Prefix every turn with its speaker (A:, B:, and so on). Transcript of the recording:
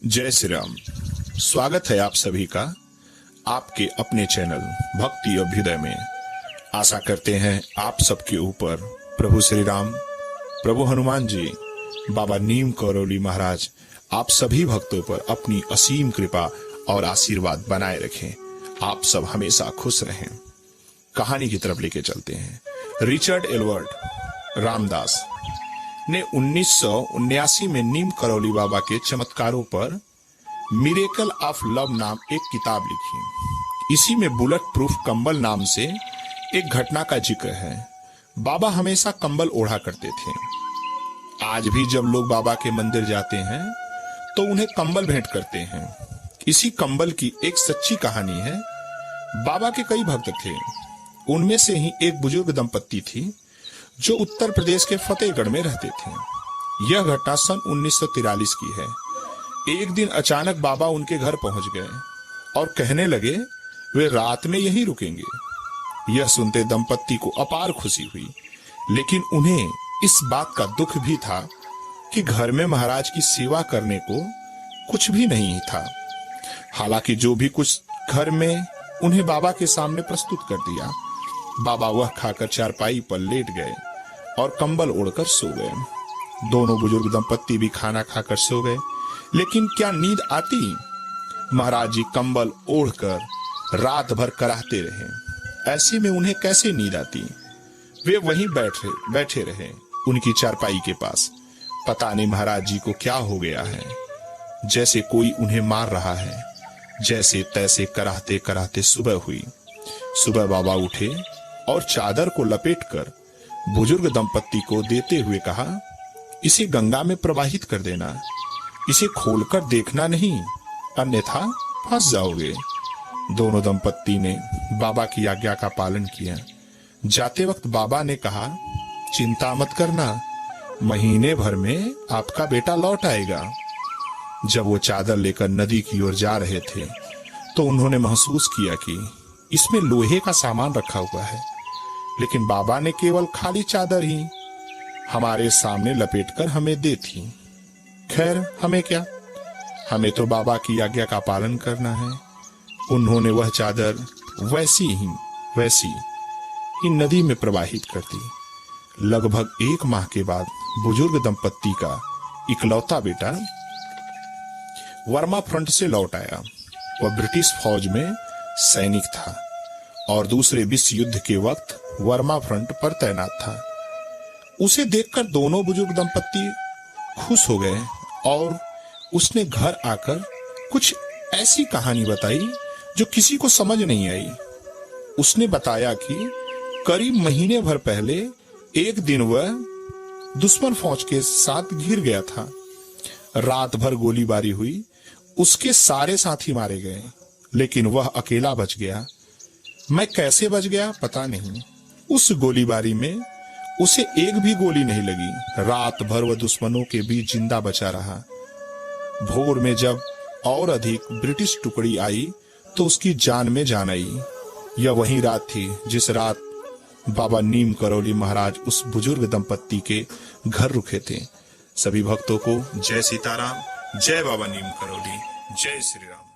A: जय श्री राम। स्वागत है आप सभी का आपके अपने चैनल भक्ति अभ्युदय में। आशा करते हैं आप सबके ऊपर प्रभु श्री राम, प्रभु हनुमान जी, बाबा नीम करौली महाराज आप सभी भक्तों पर अपनी असीम कृपा और आशीर्वाद बनाए रखें। आप सब हमेशा खुश रहें। कहानी की तरफ लेके चलते हैं। रिचर्ड एडवर्ड रामदास ने 1979 में नीम करौली बाबा के चमत्कारों पर मिरेकल ऑफ लव नाम एक किताब लिखी। इसी में बुलेट प्रूफ कंबल नाम से एक घटना का जिक्र है। बाबा हमेशा कंबल ओढ़ा करते थे। आज भी जब लोग बाबा के मंदिर जाते हैं तो उन्हें कंबल भेंट करते हैं। इसी कंबल की एक सच्ची कहानी है। बाबा के कई भक्त थे। उनमें से ही एक बुजुर्ग दंपत्ति थी जो उत्तर प्रदेश के फतेहगढ़ में रहते थे। यह घटना सन 1943 की है। एक दिन अचानक बाबा उनके घर पहुंच गए और कहने लगे वे रात में यहीं रुकेंगे। यह सुनते दंपत्ति को अपार खुशी हुई, लेकिन उन्हें इस बात का दुख भी था कि घर में महाराज की सेवा करने को कुछ भी नहीं था। हालांकि जो भी कुछ घर में उन्हें बाबा के सामने प्रस्तुत कर दिया। बाबा वह खाकर चारपाई पर लेट गए और कंबल ओढ़कर सो गए। दोनों बुजुर्ग दंपत्ति भी खाना खाकर सो गए, लेकिन क्या नींद आती? महाराज जी कंबल ओढ़कर रात भर कराहते रहे। ऐसे में उन्हें कैसे नींद आती? वे वहीं बैठे रहे उनकी चारपाई के पास। पता नहीं महाराज जी को क्या हो गया है, जैसे कोई उन्हें मार रहा है। जैसे तैसे कराहते कराहते सुबह हुई। सुबह बाबा उठे और चादर को लपेटकर बुजुर्ग दंपत्ति को देते हुए कहा, इसे गंगा में प्रवाहित कर देना, इसे खोलकर देखना नहीं, अन्यथा फंस जाओगे। दोनों दंपत्ति ने बाबा की आज्ञा का पालन किया। जाते वक्त बाबा ने कहा, चिंता मत करना, महीने भर में आपका बेटा लौट आएगा। जब वो चादर लेकर नदी की ओर जा रहे थे तो उन्होंने महसूस किया कि इसमें लोहे का सामान रखा हुआ है, लेकिन बाबा ने केवल खाली चादर ही हमारे सामने लपेटकर हमें दी थी। खैर हमें क्या, हमें तो बाबा की आज्ञा का पालन करना है। उन्होंने वह चादर वैसी ही नदी में प्रवाहित कर दी। लगभग 1 माह के बाद बुजुर्ग दंपत्ति का इकलौता बेटा वर्मा फ्रंट से लौट आया। वह ब्रिटिश फौज में सैनिक था और दूसरे विश्व युद्ध के वक्त वर्मा फ्रंट पर तैनात था। उसे देखकर दोनों बुजुर्ग दंपत्ति खुश हो गए और उसने घर आकर कुछ ऐसी कहानी बताई जो किसी को समझ नहीं आई। उसने बताया कि करीब महीने भर पहले एक दिन वह दुश्मन फौज के साथ घिर गया था। रात भर गोलीबारी हुई, उसके सारे साथी मारे गए, लेकिन वह अकेला बच गया। मैं कैसे बच गया पता नहीं। उस गोलीबारी में उसे एक भी गोली नहीं लगी। रात भर वह दुश्मनों के बीच जिंदा बचा रहा। भोर में जब और अधिक ब्रिटिश टुकड़ी आई तो उसकी जान में जान आई। यह वही रात थी जिस रात बाबा नीम करौली महाराज उस बुजुर्ग दंपत्ति के घर रुके थे। सभी भक्तों को जय सीताराम, जय बाबा नीम करौली, जय श्री राम।